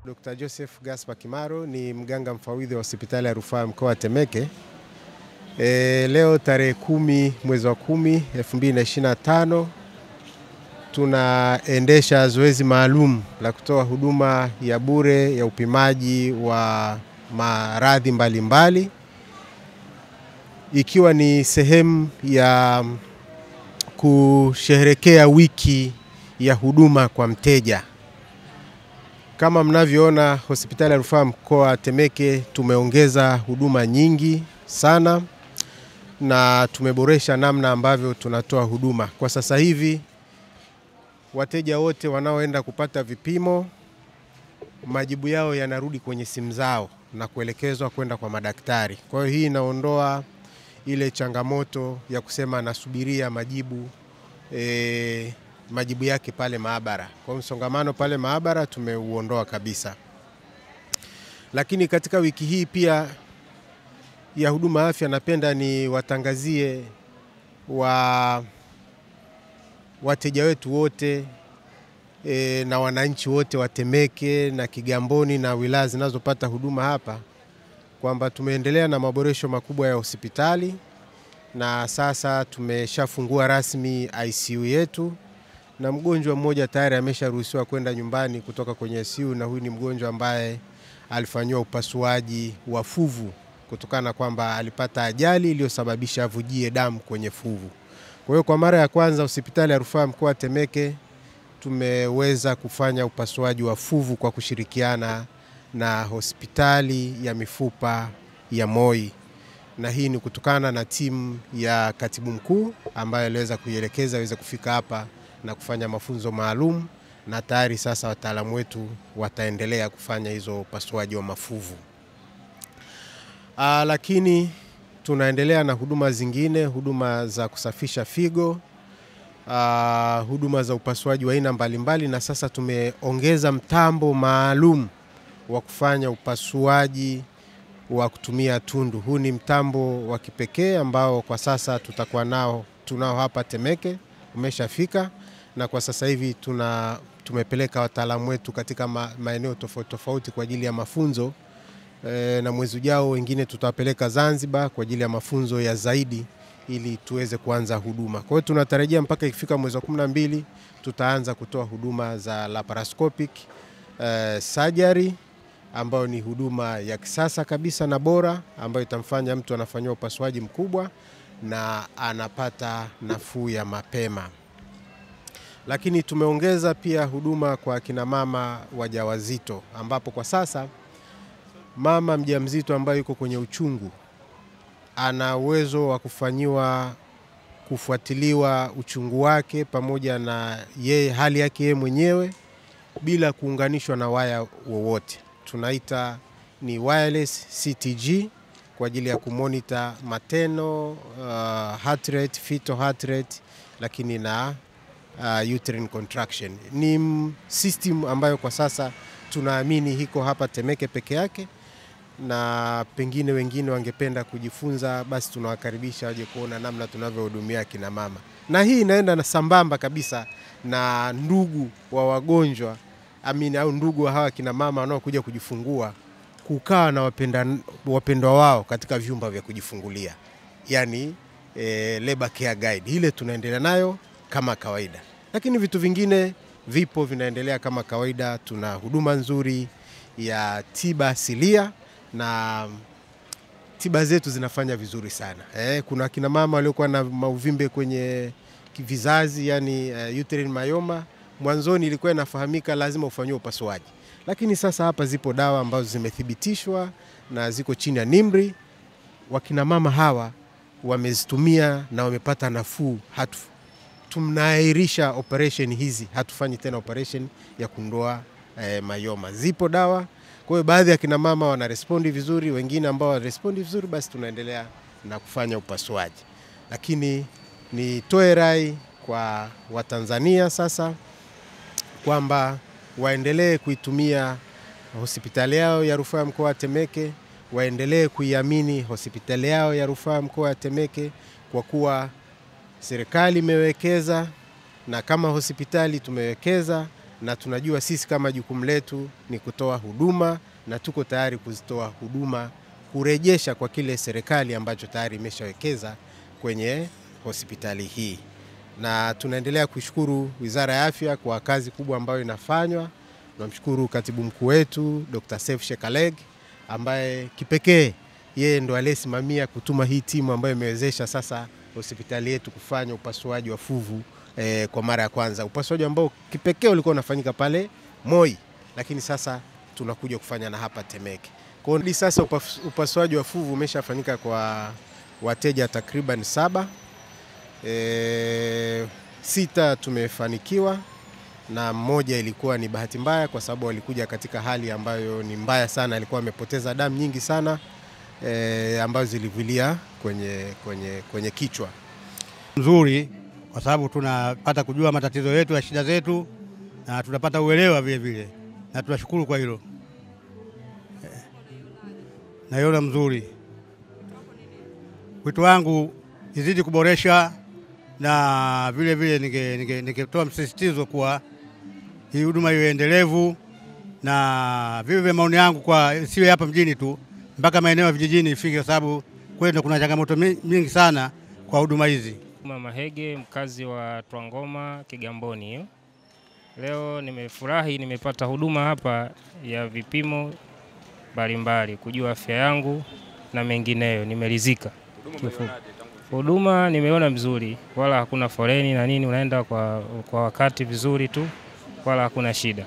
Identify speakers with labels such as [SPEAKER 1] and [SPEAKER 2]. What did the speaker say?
[SPEAKER 1] Dr. Joseph Gaspar Kimaro ni mganga mfawidhi wa hospitali ya rufaa mkoa wa Temeke. Leo tarehe 10 mwezi wa 10 2025 tunaendesha zoezi maalum la kutoa huduma ya bure ya upimaji wa maradhi mbalimbali, ikiwa ni sehemu ya kusherehekea wiki ya huduma kwa mteja. Kama mnavyoona, hospitali ya rufaa mkoa wa Temeke tumeongeza huduma nyingi sana na tumeboresha namna ambavyo tunatoa huduma. Kwa sasa hivi wateja wote wanaoenda kupata vipimo, majibu yao yanarudi kwenye simu zao na kuelekezwa kwenda kwa madaktari. Kwa hiyo hii inaondoa ile changamoto ya kusema nasubiria majibu yake pale maabara. Kwa msongamano pale maabara tumeuondoa kabisa. Lakini katika wiki hii pia ya huduma afya, napenda ni watangazie wateja wetu wote na wananchi wote wa Temeke na Kigamboni na wilaya zinazopata huduma hapa kwamba tumeendelea na maboresho makubwa ya hospitali, na sasa tumeshafungua rasmi ICU yetu, na mgonjwa mmoja tayari amesharuhusiwa kwenda nyumbani kutoka kwenye ICU, na huyu ni mgonjwa ambaye alifanywa upasuaji wa fuvu kutokana kwamba alipata ajali iliyosababisha avujie damu kwenye fuvu. Kwa hiyo kwa mara ya kwanza hospitali ya rufaa mkoa wa Temeke tumeweza kufanya upasuaji wa fuvu kwa kushirikiana na hospitali ya mifupa ya Moi, na hii ni kutokana na timu ya katibu mkuu ambaye aliweza kuielekeza aweze kufika hapa na kufanya mafunzo maalum, na tayari sasa wataalamu wetu wataendelea kufanya hizo upasuaji wa mafuvu. Lakini tunaendelea na huduma zingine, huduma za kusafisha figo, huduma za upasuaji wa aina mbalimbali, na sasa tumeongeza mtambo maalum wa kufanya upasuaji wa kutumia tundu. Huu ni mtambo wa kipekee ambao kwa sasa tunao hapa Temeke, umeshafika, na kwa sasa hivi tumepeleka wataalamu wetu katika maeneo tofauti tofauti kwa ajili ya mafunzo, na mwezi ujao wengine tutawapeleka Zanzibar kwa ajili ya mafunzo ya zaidi ili tuweze kuanza huduma. Kwa hiyo tunatarajia mpaka ikifika mwezi wa 12 tutaanza kutoa huduma za laparoscopic surgery, ambayo ni huduma ya kisasa kabisa na bora, ambayo itamfanya mtu anafanywa upasuaji mkubwa na anapata nafuu ya mapema. Lakini tumeongeza pia huduma kwa kina mama wajawazito, ambapo kwa sasa mama mjamzito ambaye yuko kwenye uchungu ana uwezo wa kufuatiliwa uchungu wake pamoja na hali yake yeye mwenyewe bila kuunganishwa na waya wowote. Tunaita ni wireless CTG kwa ajili ya kumonita maternal heart rate, fetal heart rate, lakini na uterine contraction. Ni system ambayo kwa sasa tunaamini hiko hapa Temeke peke yake, na pengine wengine wangependa kujifunza, basi tunawakaribisha waje kuona namna tunavyohudumia kina mama. Na hii inaenda na sambamba kabisa na ndugu wa wagonjwa au ndugu wa hawa kina mama wanaokuja kujifungua kukaa na wapendwa wao katika vyumba vya kujifungulia, yani labor care guide. Ile tunaendelea nayo kama kawaida, lakini vitu vingine vipo vinaendelea kama kawaida. Tuna huduma nzuri ya tiba asilia na tiba zetu zinafanya vizuri sana. Kuna kina mama waliokuwa na mauvimbe kwenye vizazi, yani uterine myoma. Mwanzoni ilikuwa inafahamika lazima ufanywe upasuaji, lakini sasa hapa zipo dawa ambazo zimethibitishwa na ziko chini ya NIMR. Wakina mama hawa wamezitumia na wamepata nafuu. Tunaahirisha operation hizi, hatufanyi tena operation ya kuondoa myoma. Zipo dawa. Kwa hiyo baadhi ya kina mama wanarespondi vizuri, wengine ambao wanarespondi vizuri basi tunaendelea na kufanya upasuaji. Lakini nitoe rai kwa Watanzania sasa kwamba waendelee kuitumia hospitali yao ya rufaa mkoa wa Temeke, waendelee kuiamini hospitali yao ya rufaa mkoa wa Temeke, kwa kuwa serikali imewekeza na kama hospitali tumewekeza na tunajua sisi kama jukumu letu ni kutoa huduma, na tuko tayari kuzitoa huduma kurejesha kwa kile serikali ambacho tayari imeshawekeza kwenye hospitali hii. Na tunaendelea kushukuru Wizara ya Afya kwa kazi kubwa ambayo inafanywa. Tunamshukuru Katibu Mkuu wetu Dr. Seif Shekaleg ambaye kipekee yeye ndo aliyesimamia kutuma hii timu ambayo imewezesha sasa hospitali yetu kufanya upasuaji wa fuvu kwa mara ya kwanza. Upasuaji ambao kipekee ulikuwa unafanyika pale Moi, lakini sasa tunakuja kufanya na hapa Temeke. Kwa hiyo sasa upasuaji wa fuvu umeshafanyika kwa wateja takriban 7. 6 tumefanikiwa na mmoja ilikuwa ni bahati mbaya kwa sababu walikuja katika hali ambayo ni mbaya sana, alikuwa amepoteza damu nyingi sana ambazo zilivilia kwenye kichwa.
[SPEAKER 2] Mzuri kwa sababu tunapata kujua matatizo yetu ya shida zetu na tunapata uelewa vile vile, na tunashukuru kwa hilo. Na yona mzuri. Wito wangu izidi kuboresha, na vile vile ningetoa msisitizo kwa hii huduma iwe endelevu, na vile vile maoni yangu kwa siwe hapa mjini tu, mpaka maeneo ya vijijini ifike, kwa sababu kwenda kuna changamoto nyingi sana kwa huduma hizi.
[SPEAKER 3] Mama Hege, mkazi wa Twangoma Kigamboni hiyo. Leo nimefurahi, nimepata huduma hapa ya vipimo mbalimbali, kujua afya yangu na mengineyo, nimeridhika. Huduma nimeona mzuri, wala hakuna foleni na nini, unaenda kwa wakati vizuri tu, wala hakuna shida.